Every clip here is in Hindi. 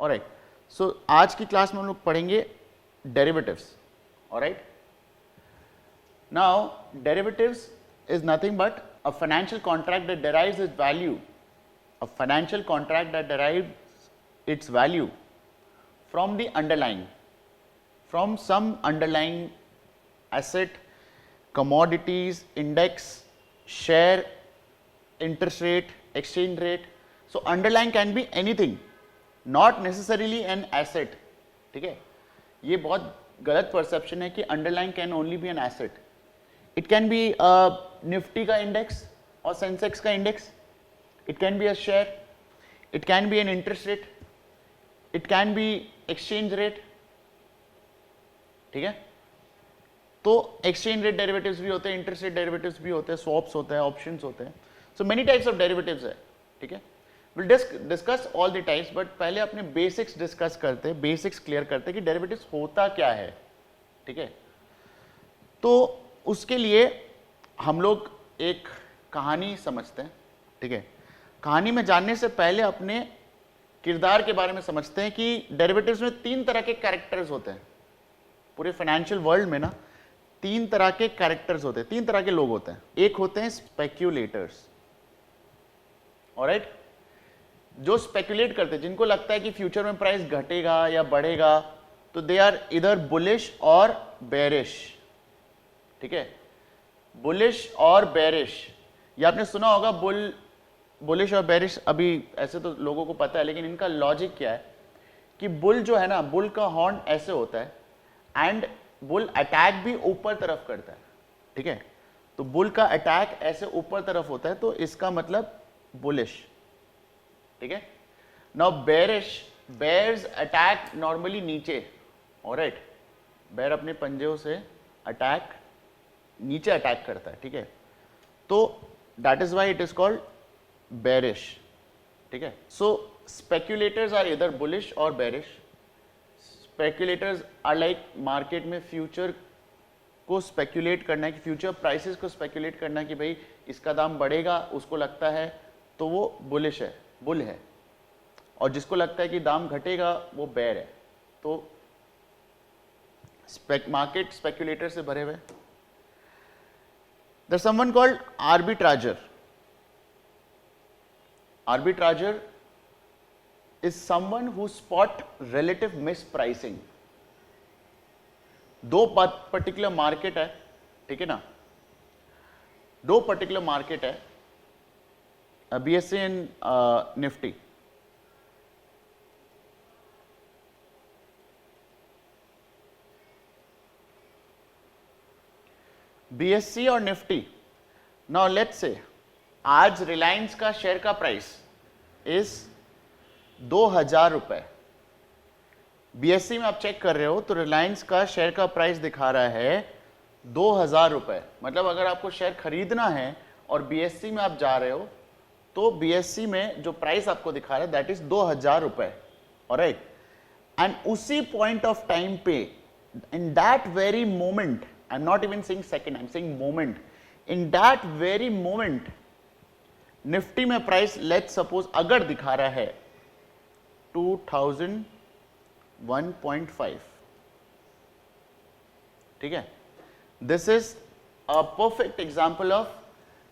ऑलराइट, सो आज की क्लास में हम लोग पढ़ेंगे derivatives. Alright, now derivatives is nothing but a financial contract that derives its value, a financial contract that derives its value from the underlying, from some underlying asset, commodities, index, share, interest rate, exchange rate. So underlying can be anything, not necessarily an asset. ठीक है, ये बहुत गलत परसेप्शन है कि underlying can only be an asset. It can be a Nifty का इंडेक्स और सेंसेक्स का index, it can be a share, it can be an interest rate, it can be exchange rate. ठीक है, तो एक्सचेंज रेट डेरिवेटिव्स भी होते हैं, इंटरेस्ट रेट डेरिवेटिव्स भी होते हैं, स्वॉप्स होते हैं, ऑप्शंस होते हैं. So many types of derivatives है. ठीक है, will discuss all the types, but पहले अपने बेसिक्स डिस्कस करते हैं, बेसिक्स क्लियर करते हैं कि डेरिवेटिव्स होता क्या है. ठीक है, तो उसके लिए हम लोग एक कहानी समझते हैं. ठीक है, कहानी में जानने से पहले अपने किरदार के बारे में समझते हैं कि डेरिवेटिव्स में 3 तरह के कैरेक्टर्स होते हैं. पूरे फाइनेंशियल वर्ल्ड में ना 3 तरह के कैरेक्टर्स होते हैं, 3 तरह के लोग होते हैं. एक होते हैं स्पेक्यूलेटर्स. ऑलराइट, जो स्पेक्यूलेट करते हैं, जिनको लगता है कि फ्यूचर में प्राइस घटेगा या बढ़ेगा, तो दे आर इधर बुलिश और बेरिश. ठीक है, बुलिश और बेरिश, ये आपने सुना होगा. बुलिश और बेरिश अभी ऐसे तो लोगों को पता है, लेकिन इनका लॉजिक क्या है कि बुल जो है ना, बुल का हॉर्न ऐसे होता है एंड बुल अटैक भी ऊपर तरफ करता है. ठीक है, तो बुल का अटैक ऐसे ऊपर तरफ होता है, तो इसका मतलब बुलिश. ठीक है, now bearish, bears attack normally नीचे. ऑलराइट, बेयर अपने पंजों से अटैक नीचे अटैक करता है. ठीक है, तो that is why it is called bearish. ठीक है, सो स्पेक्यूलेटर्स आर इधर बुलिश और bearish. Speculators are like market में फ्यूचर को स्पेक्यूलेट करना है, कि फ्यूचर प्राइसेस को स्पेक्यूलेट करना है कि भाई इसका दाम बढ़ेगा, उसको लगता है तो वो बुलिश है, बुल है, और जिसको लगता है कि दाम घटेगा वो बेर है. तो मार्केट स्पेक्यूलेटर से भरे हुए. There's someone called arbitrager. Arbitrager is someone who spot relative mispricing. 2 particular market है. ठीक है ना, 2 पर्टिकुलर मार्केट है, BSE एंड निफ्टी. BSE और निफ्टी. नाउ लेट्स से आज रिलायंस का शेयर का प्राइस इज 2000 रुपए. BSE में आप चेक कर रहे हो तो रिलायंस का शेयर का प्राइस दिखा रहा है 2000 रुपए. मतलब अगर आपको शेयर खरीदना है और BSE में आप जा रहे हो, तो BSE में जो प्राइस आपको दिखा रहा है दैट इज 2000 रुपए. ऑलराइट, एंड उसी पॉइंट ऑफ टाइम पे, in that very moment, I'm not even saying second, I'm saying moment. In that very moment, Nifty में प्राइस लेट्स सपोज अगर दिखा रहा है 2001.5. ठीक है, this is a perfect example of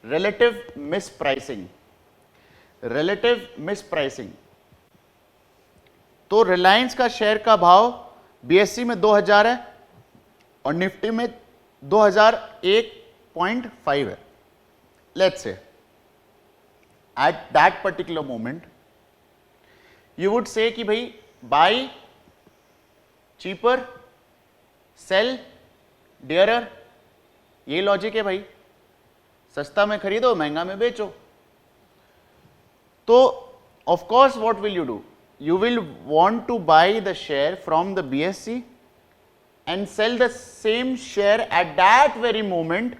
relative mispricing. Relative mispricing. तो रिलायंस का शेयर का भाव BSE में 2000 है और निफ्टी में 2001.5 है. Let's say at that particular moment you would say कि भाई बाई चीपर, सेल डियरर. ये लॉजिक है भाई, सस्ता में खरीदो, महंगा में बेचो. तो of course what will you do, you will want to buy the share from the BSE and sell the same share at that very moment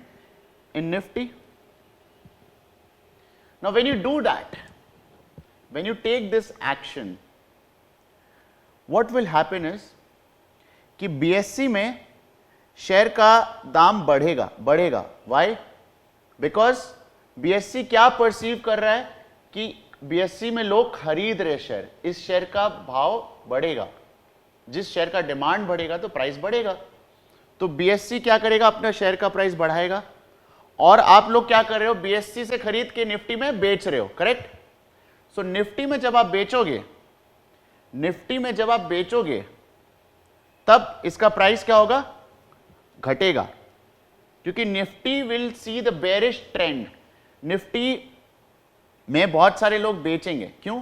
in Nifty. Now when you do that, when you take this action, what will happen is कि BSE में शेयर का दाम बढ़ेगा. Why? Because BSE क्या परसीव कर रहा है कि BSE में लोग खरीद रहे शेयर, इस शेयर का भाव बढ़ेगा, जिस शेयर का डिमांड बढ़ेगा तो प्राइस बढ़ेगा। तो बीएससी क्या करेगा, अपना शेयर का प्राइस बढ़ाएगा। और आप लोग क्या कर रहे हो, बीएससी से खरीद के निफ्टी में बेच रहे हो, करेक्ट। सो निफ्टी में जब आप बेचोगे, निफ्टी में जब आप बेचोगे तब इसका प्राइस क्या होगा, घटेगा, क्योंकि Nifty will see the bearish trend. Nifty में बहुत सारे लोग बेचेंगे, क्यों,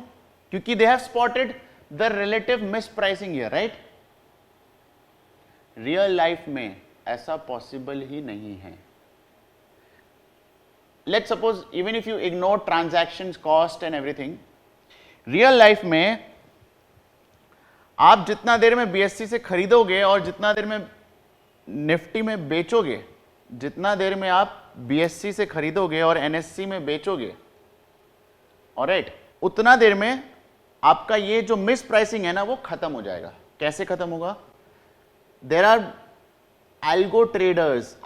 क्योंकि they have spotted the relative miss pricing here, right. Real life में ऐसा पॉसिबल ही नहीं है। Let's suppose even if you ignore transactions cost and everything, real life में आप जितना देर में बीएससी से खरीदोगे और जितना देर में निफ्टी में बेचोगे, जितना देर में आप बीएससी से खरीदोगे और एनएससी में बेचोगे, ऑलराइट, उतना देर में आपका ये जो मिस प्राइसिंग है ना वो खत्म हो जाएगा। कैसे खत्म होगा, there are algo traders.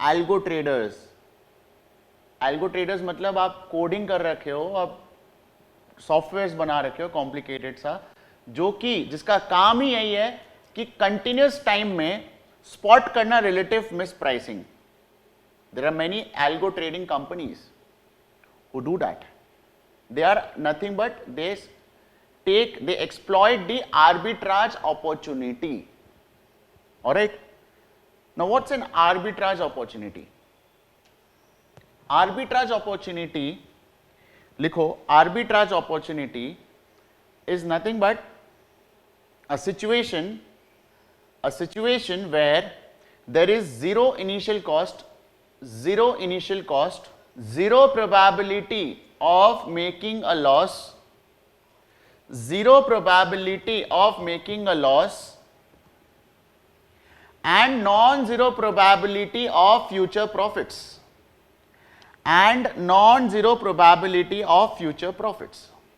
Algo traders मतलब आप कोडिंग कर रखे हो, आप सॉफ्टवेयर्स बना रखे हो कॉम्प्लिकेटेड सा, जो कि जिसका काम ही यही है कि कंटिन्यूस टाइम में स्पॉट करना relative mispricing. There are many algo trading companies who do that. They are nothing but they exploit the arbitrage opportunity. All right. Now, what's an arbitrage opportunity? Arbitrage opportunity, likho, arbitrage opportunity is nothing but a situation where there is zero initial cost, zero probability of making a loss, zero probability of making a loss, and non-zero probability of future profits,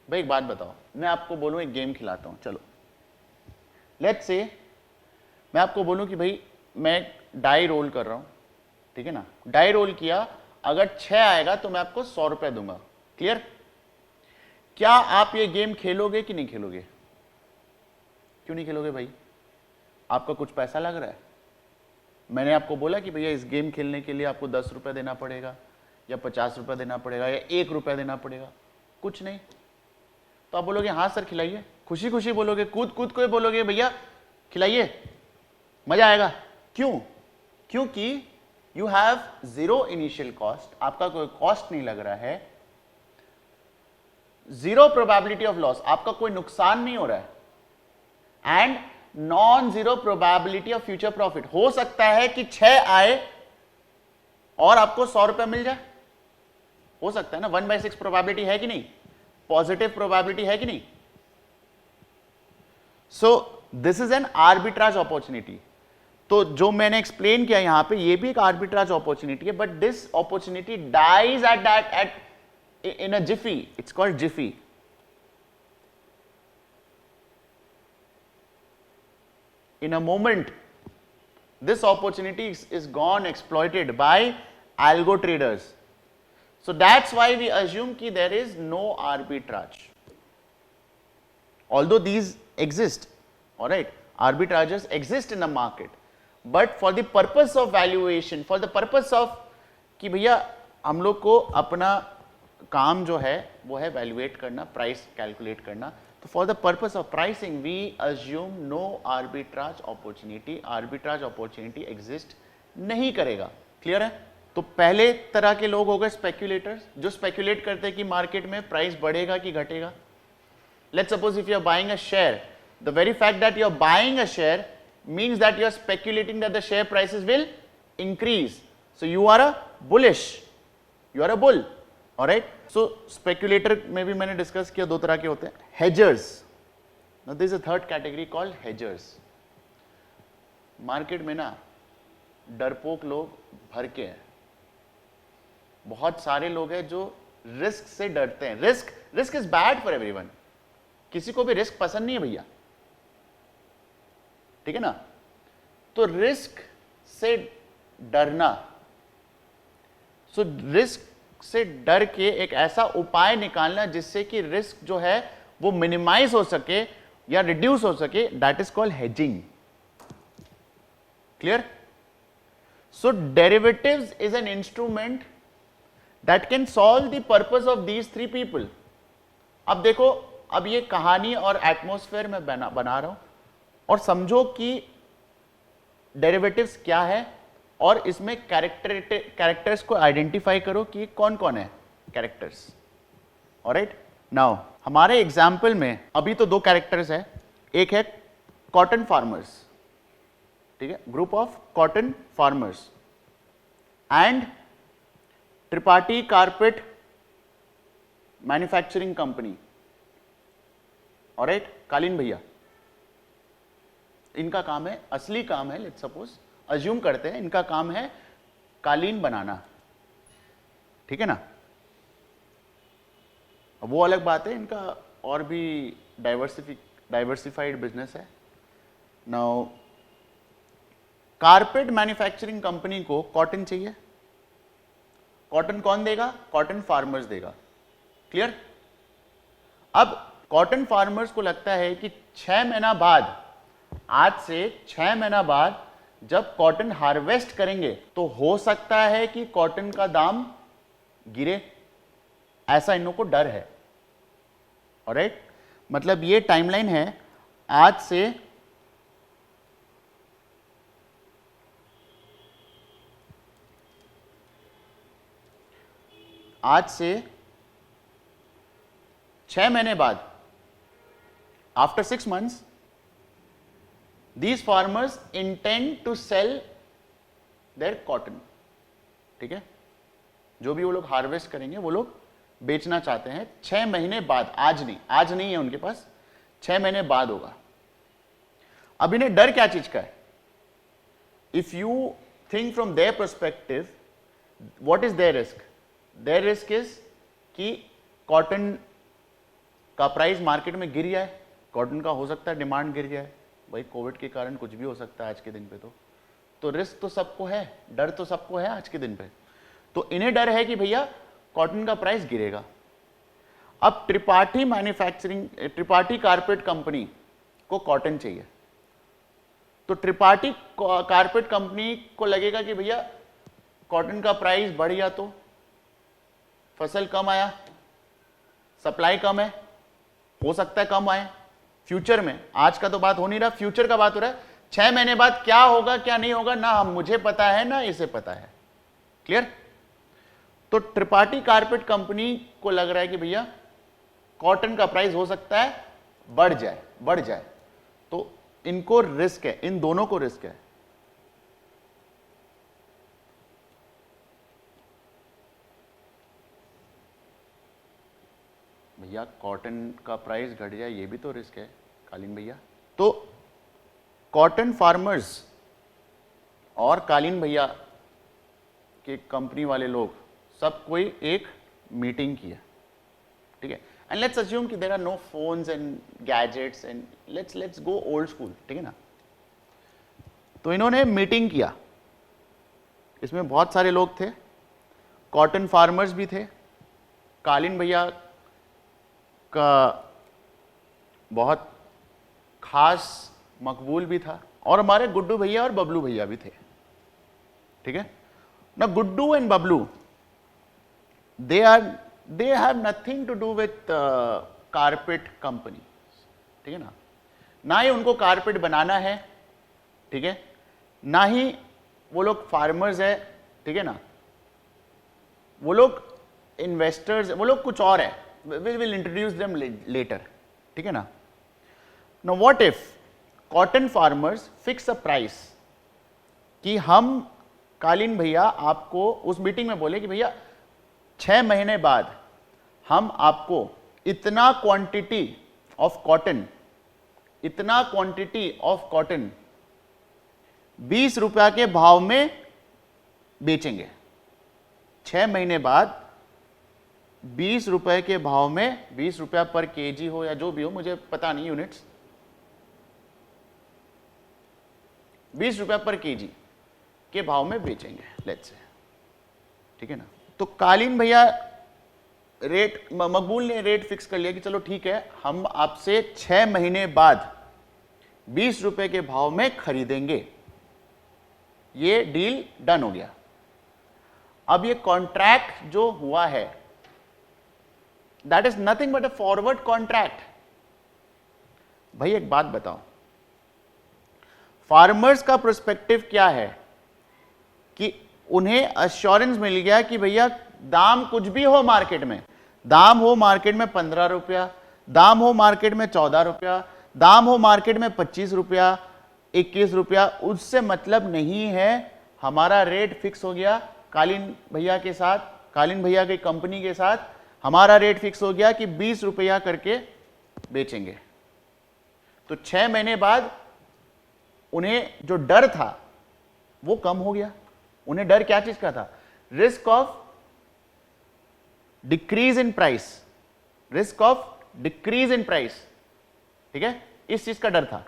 भाई एक बात बताओ, मैं आपको बोलूं एक गेम खिलाता हूं, चलो लेट्स से मैं आपको बोलूं कि भाई मैं डाई रोल कर रहा हूं, ठीक है ना, डाई रोल किया, अगर 6 आएगा तो मैं आपको 100 रुपए दूंगा। क्लियर। क्या आप ये गेम खेलोगे कि नहीं खेलोगे? क्यों नहीं खेलोगे भाई? आपका कुछ पैसा लग रहा है। मैंने आपको बोला कि भैया इस गेम खेलने के लिए आपको 10 रुपए देना पड़ेगा या 50 रुपए देना पड़ेगा या 1 रुपया देना पड़ेगा, कुछ नहीं। तो आप बोलोगे हाँ सर खिलाइए, खुशी खुशी बोलोगे, कूद कूद के बोलोगे भैया खिलाइए, मजा आएगा। क्यों? क्योंकि you have zero initial cost, आपका कोई कॉस्ट नहीं लग रहा है, जीरो प्रोबेबिलिटी ऑफ लॉस, आपका कोई नुकसान नहीं हो रहा है, and non zero probability of future profit. हो सकता है कि 6 आए और आपको 100 रुपए मिल जाए, हो सकता है ना, 1/6 प्रोबेबिलिटी है कि नहीं, पॉजिटिव प्रोबेबिलिटी है कि नहीं। So this is an arbitrage opportunity. तो जो मैंने एक्सप्लेन किया यहां पे, ये भी एक आर्बिट्राज अपॉर्चुनिटी है, but this opportunity dies at in a jiffy. It's called jiffy. In a moment, this opportunity is gone, exploited by algo traders. So that's why we assume कि there is no arbitrage. Although these exist, all right, arbitrages exist in the market, but for the purpose of valuation, for the purpose of कि भैया हम लोग को अपना काम जो है वो है वैल्यूएट करना, प्राइस कैलकुलेट करना, तो for the purpose of pricing we assume no arbitrage opportunity. Arbitrage opportunity exist नहीं करेगा। क्लियर है? तो पहले तरह के लोग हो गए स्पेक्यूलेटर्स, जो स्पेक्यूलेट करते हैं कि मार्केट में प्राइस बढ़ेगा कि घटेगा। Let's suppose if you are buying a share, the very fact that you are buying a share means that you are speculating that the share prices will increase, so you are a bullish, you are a bull. Alright, so speculator में भी मैंने डिस्कस किया, 2 तरह के होते हैं, hedgers. Now there is a third category called hedgers. Market में ना डरपोक लोग भर के हैं, बहुत सारे लोग हैं जो रिस्क से डरते हैं। Risk is bad for everyone, किसी को भी रिस्क पसंद नहीं है भैया, ठीक है ना। तो रिस्क से डरना, सो रिस्क से डर के एक ऐसा उपाय निकालना जिससे कि रिस्क जो है वो मिनिमाइज हो सके या रिड्यूस हो सके, that is called hedging. Clear? So derivatives is an instrument that can solve the purpose of these three people. अब देखो, अब ये कहानी और एटमॉस्फेयर में बना रहा हूं, और समझो कि डेरिवेटिव्स क्या है, और इसमें कैरेक्टर्स को आइडेंटिफाई करो कि कौन कौन है कैरेक्टर्स. ऑलराइट, नाउ हमारे एग्जाम्पल में अभी तो दो कैरेक्टर्स है. एक है कॉटन फार्मर्स, ठीक है, group of cotton farmers, and Tripathi carpet manufacturing company. Alright, कालीन भैया, इनका काम है, असली काम है, लेट्स सपोज, अज्यूम करते हैं इनका काम है कालीन बनाना. ठीक है ना? वो अलग बात है, इनका और भी डाइवर्सिफाइड बिजनेस है. नाउ कारपेट मैन्युफैक्चरिंग कंपनी को कॉटन चाहिए. कॉटन कौन देगा? कॉटन फार्मर्स देगा. क्लियर? अब कॉटन फार्मर्स को लगता है कि 6 महीना बाद, आज से 6 महीना बाद जब कॉटन हार्वेस्ट करेंगे तो हो सकता है कि कॉटन का दाम गिरे, ऐसा इन लोगों को डर है. ऑलराइट, मतलब ये टाइमलाइन है आज से आज से 6 महीने बाद, after 6 months, these farmers intend to sell their cotton. ठीक है, जो भी वो लोग हार्वेस्ट करेंगे वो लोग बेचना चाहते हैं 6 महीने बाद. आज नहीं है उनके पास, 6 महीने बाद होगा. अब इन्हें डर क्या चीज का है? If you think from their perspective, what is their risk? Their risk is कि कॉटन का प्राइस मार्केट में गिर जाए. कॉटन का हो सकता है डिमांड गिर जाए, भाई कोविड के कारण कुछ भी हो सकता है आज के दिन पे. तो रिस्क तो सबको है, डर तो सबको है आज के दिन पे. तो इन्हें डर है कि भैया कॉटन का प्राइस गिरेगा. अब त्रिपाठी कारपेट कंपनी को कॉटन चाहिए, तो त्रिपाठी कारपेट कंपनी को लगेगा कि भैया कॉटन का प्राइस बढ़ गया तो फसल कम आया, सप्लाई कम है, हो सकता है कम आए फ्यूचर में. आज का तो बात हो नहीं रहा, फ्यूचर का बात हो रहा है. 6 महीने बाद क्या होगा क्या नहीं होगा ना मुझे पता है ना इसे पता है. क्लियर? तो त्रिपाठी कारपेट कंपनी को लग रहा है कि भैया कॉटन का प्राइस हो सकता है बढ़ जाए. तो इनको रिस्क है, इन दोनों को रिस्क है. भैया कॉटन का प्राइस घट जाए ये भी तो रिस्क है कालीन भैया. तो कॉटन फार्मर्स और कालीन भैया के कंपनी वाले लोग सब कोई एक मीटिंग किया. ठीक है, एंड लेट्स अज्यूम कि there are no phones and gadgets and let's go old school. ठीक है ना? तो इन्होंने मीटिंग किया, इसमें बहुत सारे लोग थे, कॉटन फार्मर्स भी थे, कालीन भैया का बहुत खास मकबूल भी था, और हमारे गुड्डू भैया और बबलू भैया भी थे. ठीक है ना? Guddu and Bablu, they have nothing to do with carpet company. ठीक है ना? ना ही उनको कारपेट बनाना है, ठीक है, ना ही वो लोग फार्मर्स है. ठीक है ना? वो लोग इन्वेस्टर्स, वो लोग कुछ और है. Will introduce them later. ठीक है ना? Now what if cotton farmers fix a price, कि हम कालीन भैया आपको उस मीटिंग में बोले कि भैया 6 महीने बाद हम आपको इतना क्वांटिटी ऑफ कॉटन 20 रुपया के भाव में बेचेंगे. 6 महीने बाद 20 रुपए के भाव में, 20 रुपया पर केजी हो या जो भी हो, मुझे पता नहीं यूनिट्स, 20 रुपया पर केजी के भाव में बेचेंगे लेट्स से. ठीक है ना? तो कालीन भैया रेट, मकबूल ने रेट फिक्स कर लिया कि चलो ठीक है, हम आपसे 6 महीने बाद 20 रुपए के भाव में खरीदेंगे। ये डील डन हो गया। अब ये कॉन्ट्रैक्ट जो हुआ है, that is nothing but a forward contract. भाई एक बात बताओ, फार्मर्स का प्रोस्पेक्टिव क्या है कि उन्हें अश्योरेंस मिल गया कि भैया दाम कुछ भी हो मार्केट में, दाम हो मार्केट में 15 रुपया, दाम हो मार्केट में 14 रुपया, दाम हो मार्केट में 25 रुपया, 21 रुपया, उससे मतलब नहीं है। हमारा रेट फिक्स हो गया कालीन भैया के साथ, कालीन भैया की कंपनी के साथ हमारा रेट फिक्स हो गया कि 20 रुपया करके बेचेंगे। तो 6 महीने बाद उन्हें जो डर था वो कम हो गया। उन्हें डर क्या चीज का था? Risk of decrease in price, risk of decrease in price, ठीक है, इस चीज का डर था।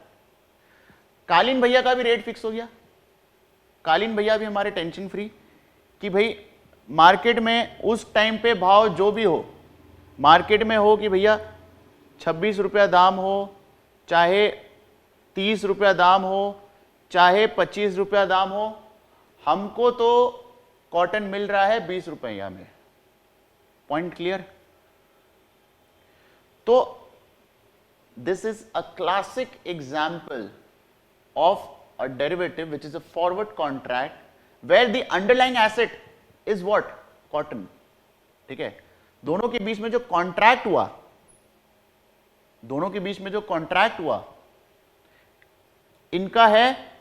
कालीन भैया का भी रेट फिक्स हो गया। कालीन भैया भी हमारे टेंशन फ्री कि भाई मार्केट में उस टाइम पे भाव जो भी हो, मार्केट में हो कि भैया 26 रुपया दाम हो, चाहे 30 रुपया दाम हो, चाहे 25 रुपया दाम हो, हमको तो कॉटन मिल रहा है 20 रुपया में। Point clear? तो this is a classic example of a derivative which is a forward contract where the underlying asset is what? Cotton. ठीक है, दोनों के बीच में जो कॉन्ट्रैक्ट हुआ, दोनों के बीच में जो कॉन्ट्रैक्ट हुआ, इनका है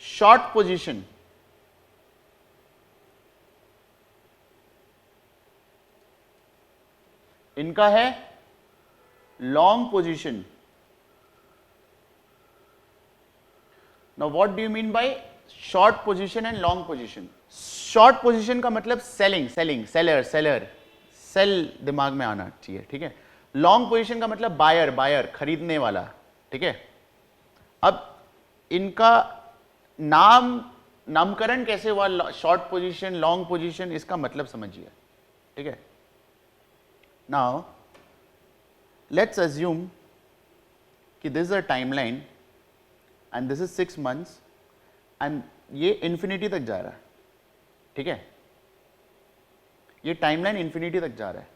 शॉर्ट पोजीशन, इनका है long position. Now what do you mean by short position and long position? Short position का मतलब selling, selling, seller, seller, sell दिमाग में आना चाहिए, ठीक है। लॉन्ग पोजीशन का मतलब बायर, बायर, खरीदने वाला, ठीक है। अब इनका नामकरण कैसे हुआ? शॉर्ट पोजीशन, लॉन्ग पोजीशन, इसका मतलब समझिए, ठीक है। नाउ लेट्स अज्यूम कि this is a timeline and this is 6 months and ये इंफिनिटी तक जा रहा है, ठीक है। ये टाइमलाइन इंफिनिटी तक जा रहा है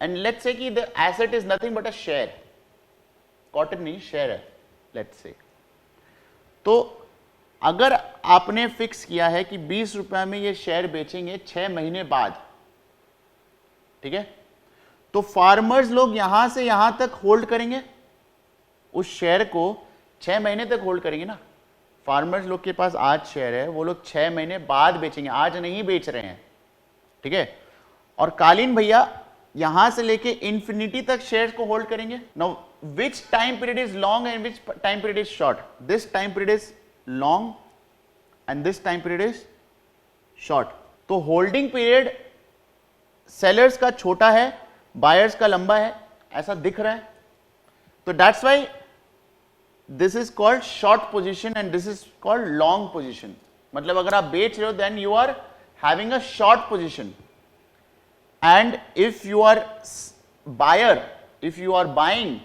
एंड लेट्स से कि the asset is nothing but a share, cotton नहीं, शेयर है, लेट्स से। तो अगर आपने फिक्स किया है कि 20 रुपया में ये शेयर बेचेंगे 6 महीने बाद, ठीक है, तो फार्मर्स लोग यहां से यहां तक होल्ड करेंगे, उस शेयर को 6 महीने तक होल्ड करेंगे ना। फार्मर्स लोग के पास आज शेयर है, वो लोग 6 महीने बाद बेचेंगे, आज नहीं बेच रहे हैं, ठीक है। और कालीन भैया यहां से लेके इंफिनिटी तक शेयर्स को होल्ड करेंगे। Now which time period is long and which time period is short? This time period is long and this time period is short. तो होल्डिंग पीरियड सेलर्स का छोटा है, बायर्स का लंबा है, ऐसा दिख रहा है। तो that's why this is called short position and this is called long position. मतलब अगर आप बेच रहे हो then you are having a short position and if you are buyer, if you are buying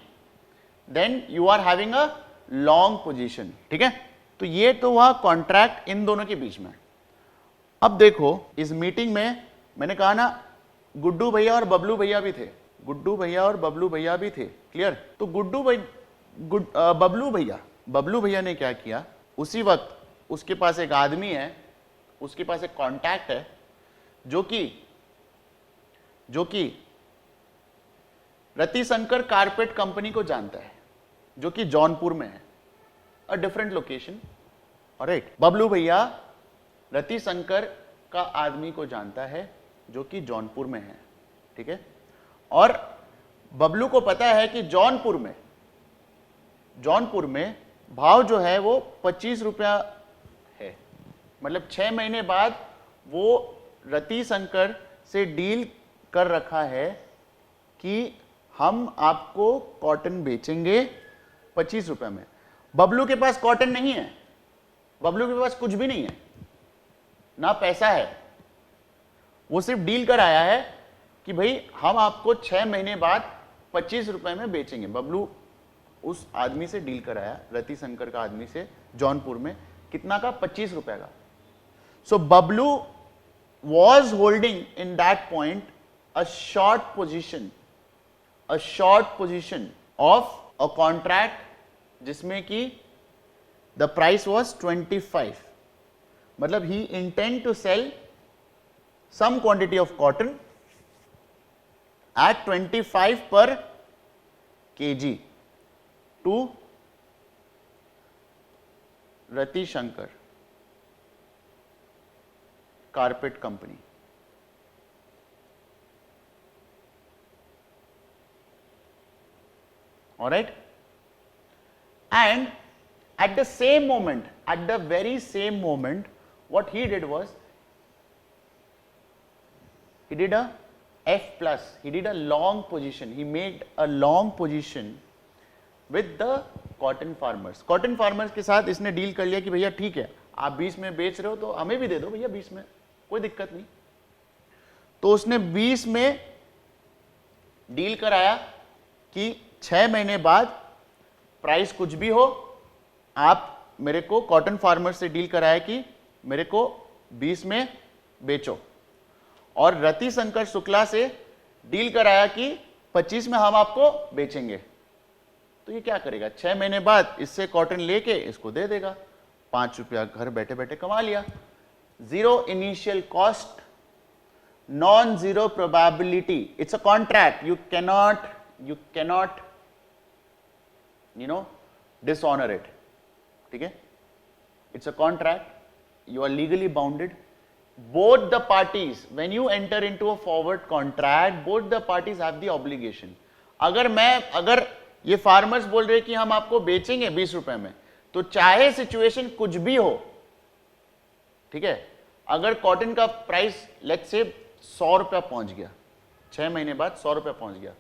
then you are having a long position, ठीक है। तो ये तो हुआ कॉन्ट्रैक्ट इन दोनों के बीच में। अब देखो इस मीटिंग में मैंने कहा ना गुड्डू भैया और बबलू भैया भी थे, गुड्डू भैया और बबलू भैया भी थे, क्लियर। तो बबलू भैया ने क्या किया, उसी वक्त उसके पास एक आदमी है, उसके पास एक कॉन्टैक्ट है जो कि रतिशंकर कारपेट कंपनी को जानता है, जो कि जौनपुर में है, a different location, alright. Bablu भैया रतिशंकर का आदमी को जानता है जो कि जौनपुर में है, ठीक है। और बबलू को पता है कि जौनपुर में भाव जो है वो 25 रुपया है। मतलब 6 महीने बाद वो रतिशंकर से डील कर रखा है कि हम आपको कॉटन बेचेंगे 25 रुपये में। बबलू के पास कॉटन नहीं है, बबलू के पास कुछ भी नहीं है, ना पैसा है, वो सिर्फ डील कर आया है कि भाई हम आपको 6 महीने बाद 25 रुपए में बेचेंगे। बबलू उस आदमी से डील कराया, रति शंकर का आदमी से, जौनपुर में, कितना का? 25 रुपए का। So Bablu was holding in that point a short position of a contract जिसमें कि द प्राइस वॉज 25। मतलब he intend to sell some quantity of cotton at 25 per kg to Rati Shankar carpet company. All right, and at the same moment, at the very same moment, what he did was he did a F plus, he did a long position, he made a long position with the cotton farmers. Cotton farmers के साथ इसने डील कर लिया कि भैया ठीक है, आप 20 में बेच रहे हो तो हमें भी दे दो भैया 20 में, कोई दिक्कत नहीं। तो उसने 20 में डील कराया कि 6 महीने बाद प्राइस कुछ भी हो, आप मेरे को, कॉटन फार्मर से डील कराया कि मेरे को 20 में बेचो, और रति शंकर शुक्ला से डील कराया कि 25 में हम आपको बेचेंगे। तो ये क्या करेगा? 6 महीने बाद इससे कॉटन लेके इसको दे देगा, 5 रुपया घर बैठे बैठे कमा लिया। Zero initial cost, non zero probability, it's a contract, you cannot dishonour it. ठीक है, it's a contract, you are legally bounded. Both the parties, when you enter into a forward contract, both the parties have the obligation. अगर ये फार्मर्स बोल रहे कि हम आपको बेचेंगे 20 रुपए में, तो चाहे सिचुएशन कुछ भी हो, ठीक है, अगर कॉटन का प्राइस लेट्स से 100 रुपया पहुंच गया, 6 महीने बाद 100 रुपया पहुंच गया,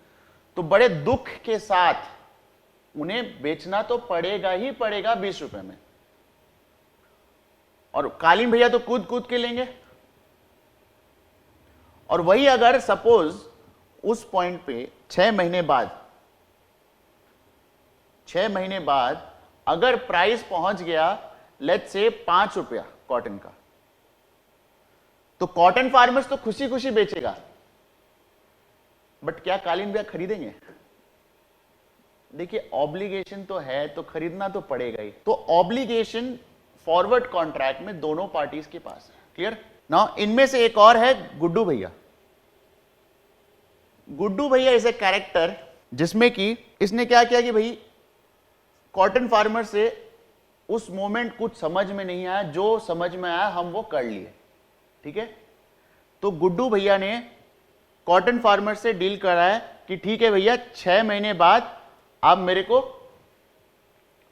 तो बड़े दुख के साथ उन्हें बेचना तो पड़ेगा ही पड़ेगा 20 रुपए में। और कालीन भैया तो कूद कूद के लेंगे। और वही अगर सपोज उस पॉइंट पे 6 महीने बाद अगर प्राइस पहुंच गया लेट्स से 5 रुपया कॉटन का, तो कॉटन फार्मर्स तो खुशी खुशी बेचेगा, बट क्या कालीन भैया खरीदेंगे? देखिए, ऑब्लिगेशन तो है तो खरीदना तो पड़ेगा ही। तो ऑब्लिगेशन फॉरवर्ड कॉन्ट्रैक्ट में दोनों पार्टीज के पास है। क्लियर? नाउ इनमें से एक और है गुड्डू भैया। गुड्डू भैया इज ए कैरेक्टर जिसमें कि इसने क्या किया कि भाई कॉटन फार्मर से उस मोमेंट कुछ समझ में नहीं आया, जो समझ में आया हम वो कर लिए। ठीक है, तो गुड्डू भैया ने कॉटन फार्मर से डील कराया कि ठीक है भैया 6 महीने बाद आप मेरे को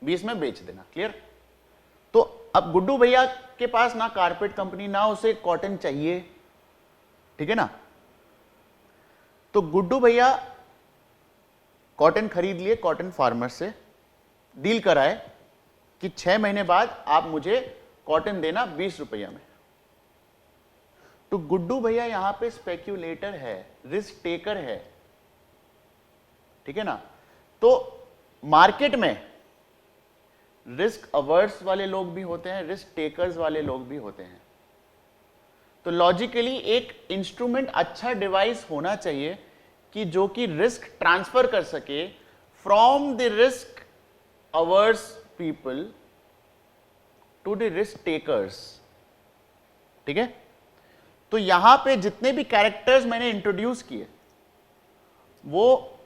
20 में बेच देना। क्लियर? तो अब गुड्डू भैया के पास ना कारपेट कंपनी, ना उसे कॉटन चाहिए, ठीक है ना। तो गुड्डू भैया कॉटन खरीद लिए, कॉटन फार्मर से डील कराए कि 6 महीने बाद आप मुझे कॉटन देना 20 रुपया में। तो गुड्डू भैया यहां पे स्पेक्यूलेटर है, रिस्क टेकर है, ठीक है ना। तो मार्केट में रिस्क अवर्स वाले लोग भी होते हैं, रिस्क टेकर्स वाले लोग भी होते हैं। तो लॉजिकली एक इंस्ट्रूमेंट, अच्छा डिवाइस होना चाहिए कि जो कि रिस्क ट्रांसफर कर सके from the risk averse people to the risk takers. ठीक है, तो यहां पे जितने भी कैरेक्टर्स मैंने इंट्रोड्यूस किए वो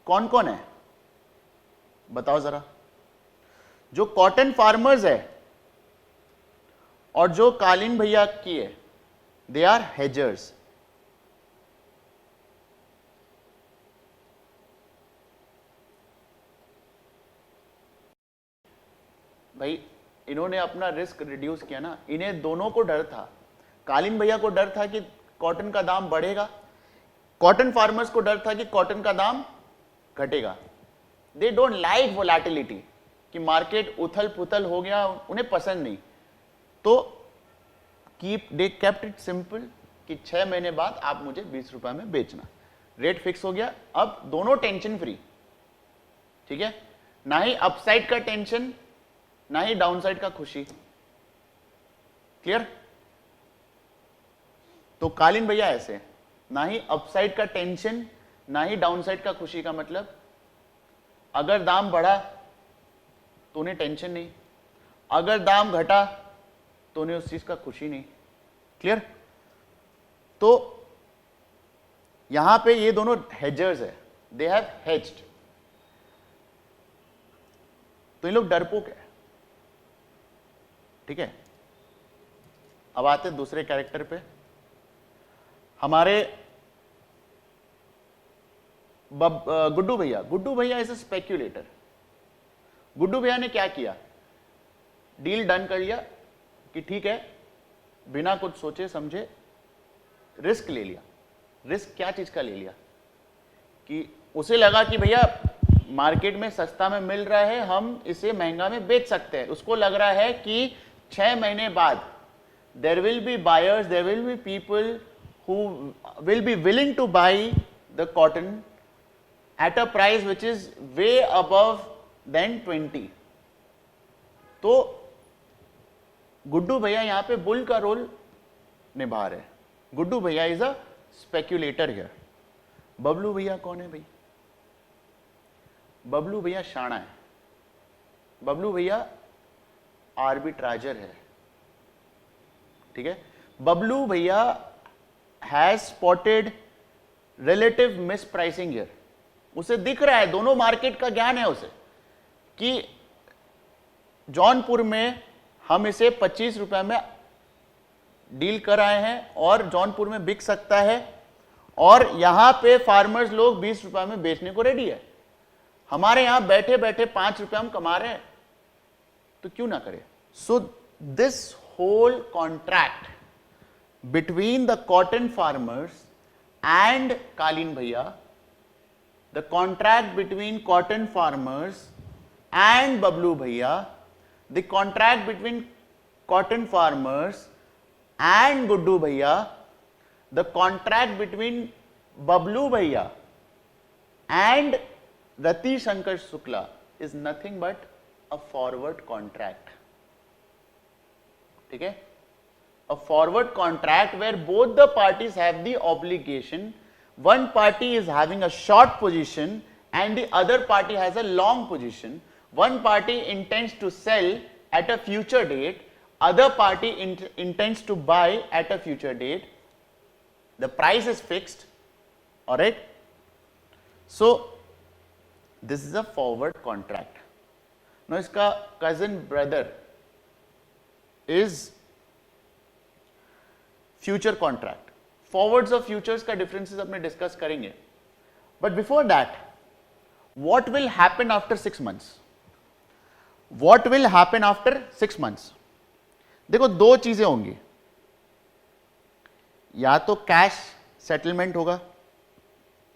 कौन कौन है बताओ जरा। जो कॉटन फार्मर्स है और जो कालीन भैया की है, दे आर हेजर्स। भाई इन्होंने अपना रिस्क रिड्यूस किया ना, इन्हें दोनों को डर था। कालीन भैया को डर था कि कॉटन का दाम बढ़ेगा, कॉटन फार्मर्स को डर था कि कॉटन का दाम घटेगा। दे डोंट लाइक वोलेटिलिटी, कि मार्केट उथल पुथल हो गया, उन्हें पसंद नहीं। तो दे केप्ट इट सिंपल, कि 6 महीने बाद आप मुझे 20 रुपए में बेचना, रेट फिक्स हो गया। अब दोनों टेंशन फ्री, ठीक है, ना ही अपसाइड का टेंशन ना ही डाउनसाइड का खुशी। क्लियर? तो कालीन भैया ऐसे, ना ही अपसाइड का टेंशन ना ही डाउनसाइड का खुशी। का मतलब अगर दाम बढ़ा तो उन्हें टेंशन नहीं, अगर दाम घटा तो उन्हें उस चीज का खुशी नहीं। क्लियर? तो यहां पे ये दोनों हेजर्स है, दे हैव हेज्ड। तो इन लोग डरपोक है, ठीक है। अब आते हैं दूसरे कैरेक्टर पे। हमारे गुड्डू भैया, गुड्डू भैया इज अ स्पेक्यूलेटर। गुड्डू भैया ने क्या किया, डील डन कर लिया कि ठीक है, बिना कुछ सोचे समझे रिस्क ले लिया। रिस्क क्या चीज का ले लिया कि उसे लगा कि भैया मार्केट में सस्ता में मिल रहा है, हम इसे महंगा में बेच सकते हैं। उसको लग रहा है कि 6 महीने बाद there will be buyers, there will be people who will be willing to buy the cotton at a price which is way above than 20। तो गुड्डू भैया यहां पे बुल का रोल निभा रहे हैं। गुड्डू भैया is a speculator here. Bablu भैया कौन है भाई? बबलू भैया शाणा है। बबलू भैया आर्बिट्राजर है, ठीक है। बबलू भैया has spotted relative miss pricing here. उसे दिख रहा है, दोनों मार्केट का ज्ञान है उसे, कि जौनपुर में हम इसे 25 रुपए में डील कर आए हैं और जौनपुर में बिक सकता है, और यहां पे फार्मर्स लोग 20 रुपए में बेचने को रेडी है। हमारे यहां बैठे बैठे 5 रुपए हम कमा रहे हैं, तो क्यों ना करें। So this whole contract between the cotton farmers and Kalin bhaiya, the contract between cotton farmers and Bablu Bhaiya, the contract between cotton farmers and Guddu Bhaiya, the contract between Bablu Bhaiya and Rati Shankar Shukla is nothing but a forward contract. ठीक है? A forward contract where both the parties have the obligation. One party is having a short position and the other party has a long position. One party intends to sell at a future date, other party intends to buy at a future date. The price is fixed, all right. So this is a forward contract. Now iska cousin brother is future contract. Forwards और futures का differences अपने discuss करेंगे, but before that, what will happen after 6 months? What will happen after 6 months? देखो, दो चीजें होंगी, या तो कैश सेटलमेंट होगा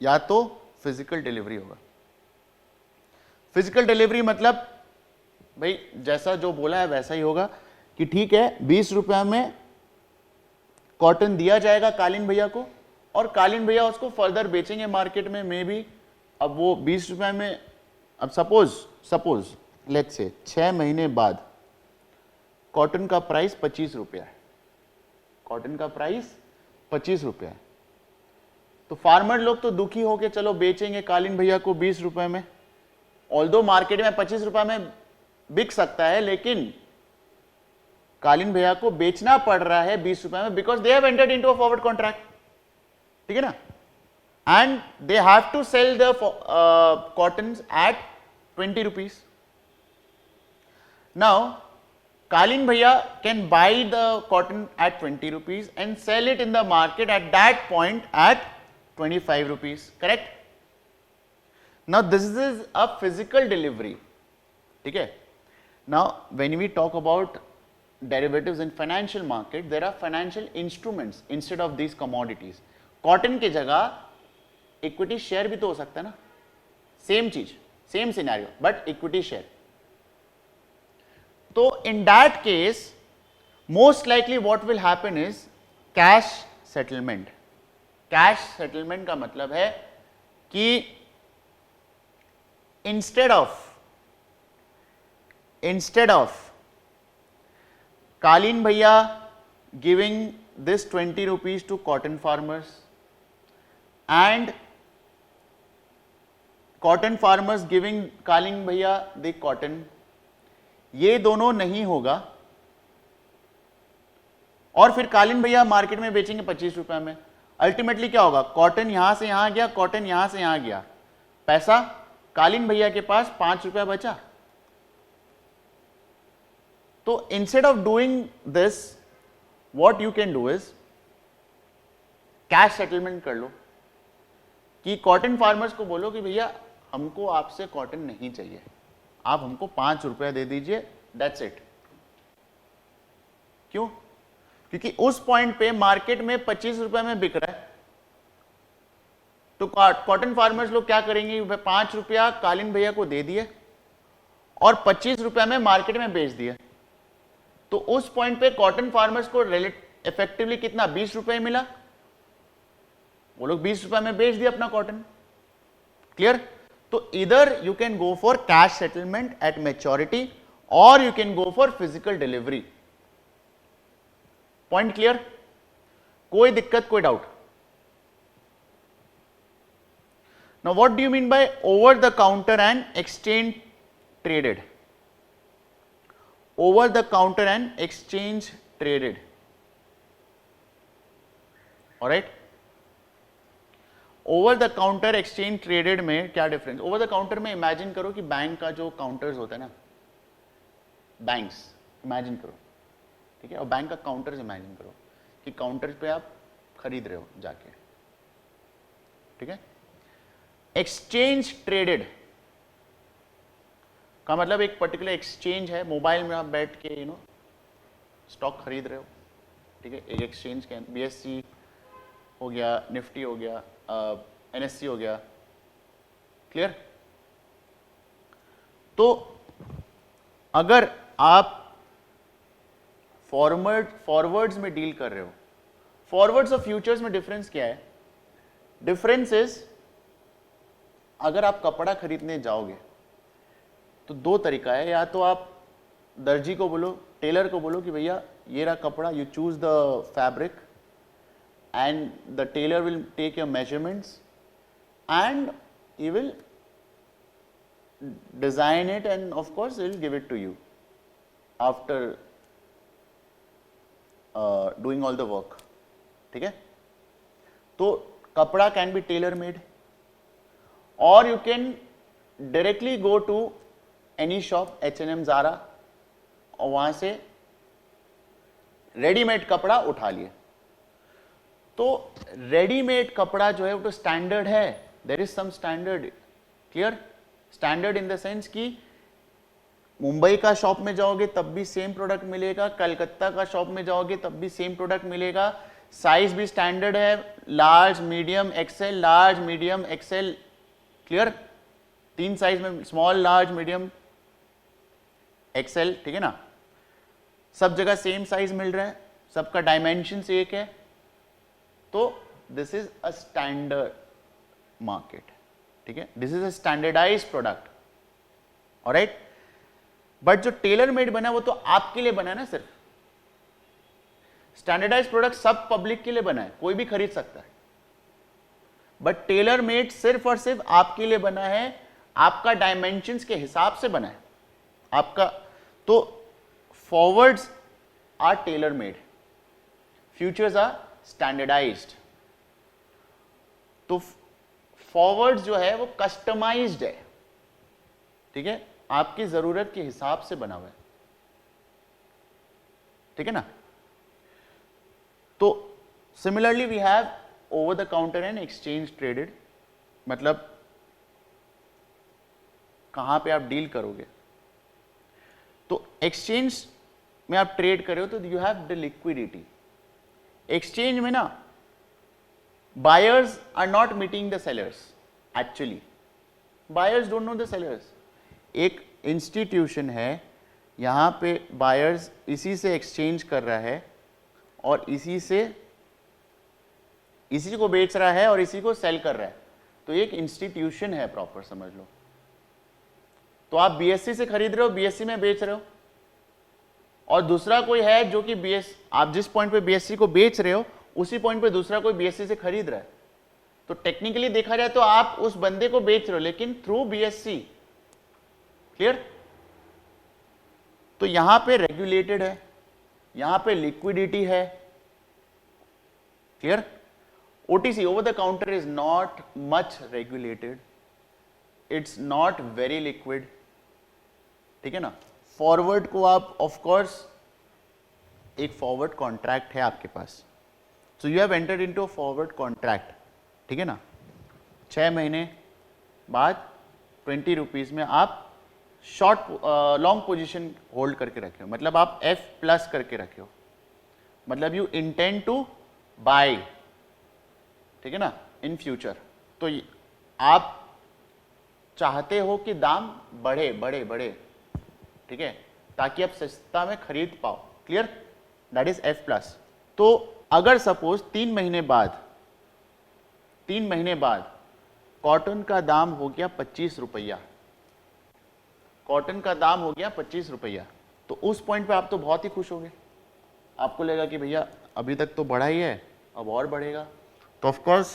या तो फिजिकल डिलीवरी होगा। फिजिकल डिलीवरी मतलब भाई जैसा जो बोला है वैसा ही होगा कि ठीक है, 20 रुपया में कॉटन दिया जाएगा कालीन भैया को, और कालीन भैया उसको फर्दर बेचेंगे मार्केट में। मे बी अब वो 20 रुपये में, अब सपोज लेट्स से 6 महीने बाद कॉटन का प्राइस 25 रुपया है, कॉटन का प्राइस 25 रुपया है, तो फार्मर लोग तो दुखी होके चलो बेचेंगे कालीन भैया को 20 रुपए में। ऑल्दो मार्केट में 25 रुपए में बिक सकता है, लेकिन कालीन भैया को बेचना पड़ रहा है 20 रुपए में, because they have entered into a forward contract, ठीक है ना, and they have to sell the cotton at 20 rupees. Now, Kalin Bhaiya can buy the cotton at 20 rupees and sell it in the market at that point at 25 rupees, correct? Now, this is a physical delivery, ठीक है? Now, when we talk about derivatives in financial market, there are financial instruments instead of these commodities. Cotton की जगह equity share भी तो हो सकता है ना, same चीज, same scenario, but equity share. So in that case, most likely what will happen is cash settlement. Cash settlement का मतलब है कि इंस्टेड ऑफ कालीन भैया giving this 20 rupees to cotton farmers and cotton farmers giving कालीन भैया द कॉटन, ये दोनों नहीं होगा। और फिर कालीन भैया मार्केट में बेचेंगे 25 रुपए में। अल्टीमेटली क्या होगा, कॉटन यहां से यहां गया, कॉटन यहां से यहां गया, पैसा कालीन भैया के पास 5 रुपया बचा। तो instead of doing this what you can do is cash settlement कर लो, कि कॉटन फार्मर्स को बोलो कि भैया हमको आपसे कॉटन नहीं चाहिए, आप हमको 5 रुपया दे दीजिए, दैट्स इट। क्यों? क्योंकि उस पॉइंट पे मार्केट में 25 रुपए में बिक रहा है, तो कॉटन फार्मर्स लोग क्या करेंगे, 5 रुपया कालीन भैया को दे दिए और 25 रुपया में मार्केट में बेच दिए। तो उस पॉइंट पे कॉटन फार्मर्स को इफेक्टिवली कितना, 20 रुपए मिला, वो लोग 20 रुपए में बेच दिया अपना कॉटन। क्लियर? तो इधर you can go for cash settlement at maturity और you can go for physical delivery. Point clear? कोई दिक्कत, कोई doubt? Now what do you mean by over the counter and exchange traded? Over the counter and exchange traded, alright. Over the counter exchange traded में क्या डिफरेंस? ओवर द काउंटर में इमेजिन करो कि बैंक का जो काउंटर्स होता है ना, बैंक्स इमेजिन करो, ठीक है, और बैंक का काउंटर्स इमेजिन करो कि काउंटर पे आप खरीद रहे हो जाके, ठीक है। एक्सचेंज ट्रेडेड का मतलब एक पर्टिकुलर एक्सचेंज है, मोबाइल में आप बैठ के स्टॉक खरीद रहे हो, ठीक है। एक एक्सचेंज के BSE हो गया, निफ्टी हो गया, NSE हो गया। क्लियर? तो अगर आप फॉरवर्ड्स में डील कर रहे हो, फॉरवर्ड्स और फ्यूचर्स में डिफरेंस क्या है? डिफरेंस इज, अगर आप कपड़ा खरीदने जाओगे तो 2 तरीका है, या तो आप दर्जी को बोलो, टेलर को बोलो कि भैया ये रहा कपड़ा, you choose the fabric and the tailor will take your measurements and he will design it and of course he will give it to you after doing all the work, ठीक है। तो कपड़ा can be tailor made or you can directly go to any shop, H&M, Zara, और वहां से रेडीमेड कपड़ा उठा लिए। तो रेडीमेड कपड़ा जो है वो तो स्टैंडर्ड है, there is some standard. Clear? Standard in the sense कि मुंबई का शॉप में जाओगे तब भी सेम प्रोडक्ट मिलेगा, कलकत्ता का शॉप में जाओगे तब भी सेम प्रोडक्ट मिलेगा, साइज भी स्टैंडर्ड है, large, medium, XL, large, medium, XL. Clear? 3 size में, स्मॉल, लार्ज, मीडियम, एक्सेल, ठीक है ना। सब जगह सेम साइज मिल रहा है, सबका डायमेंशन एक है, तो this is a standard market, ठीक है। This is a standardise product, alright. But जो टेलर मेड बना वो तो आपके लिए बना है ना, सिर्फ। स्टैंडर्डाइज प्रोडक्ट सब पब्लिक के लिए बना है, कोई भी खरीद सकता है, बट टेलर मेड सिर्फ और सिर्फ आपके लिए बना है, आपका डायमेंशंस के हिसाब से बना है आपका। तो forwards are tailor made, futures are standardised. तो फॉरवर्ड्स जो है वो कस्टमाइज्ड है, ठीक है, आपकी जरूरत के हिसाब से बना हुआ है, ठीक है ना। तो similarly we have over the counter and exchange traded, मतलब कहां पे आप डील करोगे। तो एक्सचेंज में आप ट्रेड कर रहे हो तो you have the liquidity. Exchange में ना buyers are not meeting the sellers, actually buyers don't know the sellers. एक इंस्टीट्यूशन है, यहां पे बायर्स इसी से एक्सचेंज कर रहा है और इसी से इसी को बेच रहा है और इसी को सेल कर रहा है, तो एक इंस्टीट्यूशन है प्रॉपर, समझ लो। तो आप बीएससी से खरीद रहे हो, बीएससी में बेच रहे हो, और दूसरा कोई है जो कि आप जिस पॉइंट पे बीएससी को बेच रहे हो उसी पॉइंट पे दूसरा कोई बीएससी से खरीद रहा है, तो टेक्निकली देखा जाए तो आप उस बंदे को बेच रहे हो लेकिन थ्रू बीएससी। क्लियर? तो यहां पे रेगुलेटेड है, यहां पे लिक्विडिटी है। Clear? OTC, over the counter, is not much regulated, it's not very liquid, ठीक है ना। फॉरवर्ड को आप ऑफ कोर्स, एक फॉरवर्ड कॉन्ट्रैक्ट है आपके पास, so you have entered into a forward contract, ठीक है ना। 6 महीने बाद 20 रुपीज में आप शॉर्ट लॉन्ग पोजीशन होल्ड करके रखे हो, मतलब आप F+ करके रखे हो, मतलब यू इंटेंड टू बाय, ठीक है ना, इन फ्यूचर। तो आप चाहते हो कि दाम बढ़े बढ़े बढ़े, ठीक है, ताकि आप सस्ता में खरीद पाओ। क्लियर? That is F+। तो अगर सपोज 3 महीने बाद कॉटन का दाम हो गया 25 रुपया, कॉटन का दाम हो गया 25 रुपया, तो उस पॉइंट पे आप तो बहुत ही खुश होगे, आपको लगेगा कि भैया अभी तक तो बढ़ा ही है, अब और बढ़ेगा। तो ऑफ कोर्स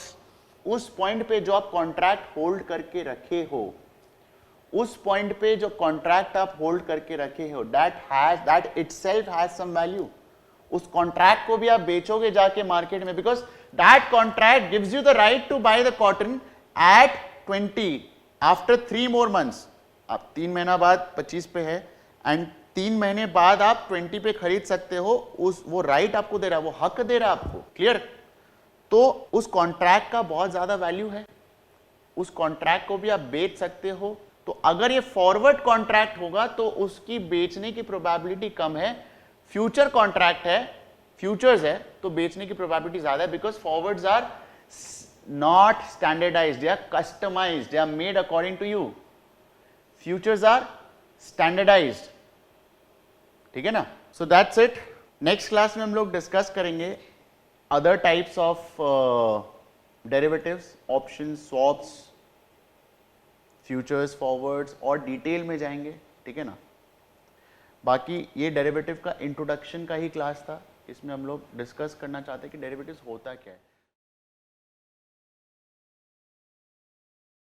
उस पॉइंट पे जो आप कॉन्ट्रैक्ट होल्ड करके रखे हो, उस पॉइंट पे जो कॉन्ट्रैक्ट आप होल्ड करके रखे हो, that itself has some value. उस कॉन्ट्रैक्ट को भी आप बेचोगे जाके मार्केट में, because that contract gives you the right to buy the cotton at 20 after 3 more months। आप 3 महीना बाद 25 पे है एंड 3 महीने बाद आप 20 पे खरीद सकते हो, वो राइट आपको दे रहा है, वो हक दे रहा है आपको। क्लियर? तो उस कॉन्ट्रैक्ट का बहुत ज्यादा वैल्यू है, उस कॉन्ट्रैक्ट को भी आप बेच सकते हो। तो अगर ये फॉरवर्ड कॉन्ट्रैक्ट होगा तो उसकी बेचने की प्रोबेबिलिटी कम है, फ्यूचर कॉन्ट्रैक्ट है, फ्यूचर्स है, तो बेचने की प्रोबेबिलिटी ज्यादा है, because forwards are not standardised, they are customised, they are made according to you. Futures are standardised, ठीक है ना। So that's it. Next class में हम लोग डिस्कस करेंगे other types of derivatives, options, swaps, futures, forwards, और डिटेल में जाएंगे, ठीक है ना। बाकी ये डेरिवेटिव का इंट्रोडक्शन का ही क्लास था, इसमें हम लोग डिस्कस करना चाहते हैं कि डेरिवेटिव्स होता क्या है।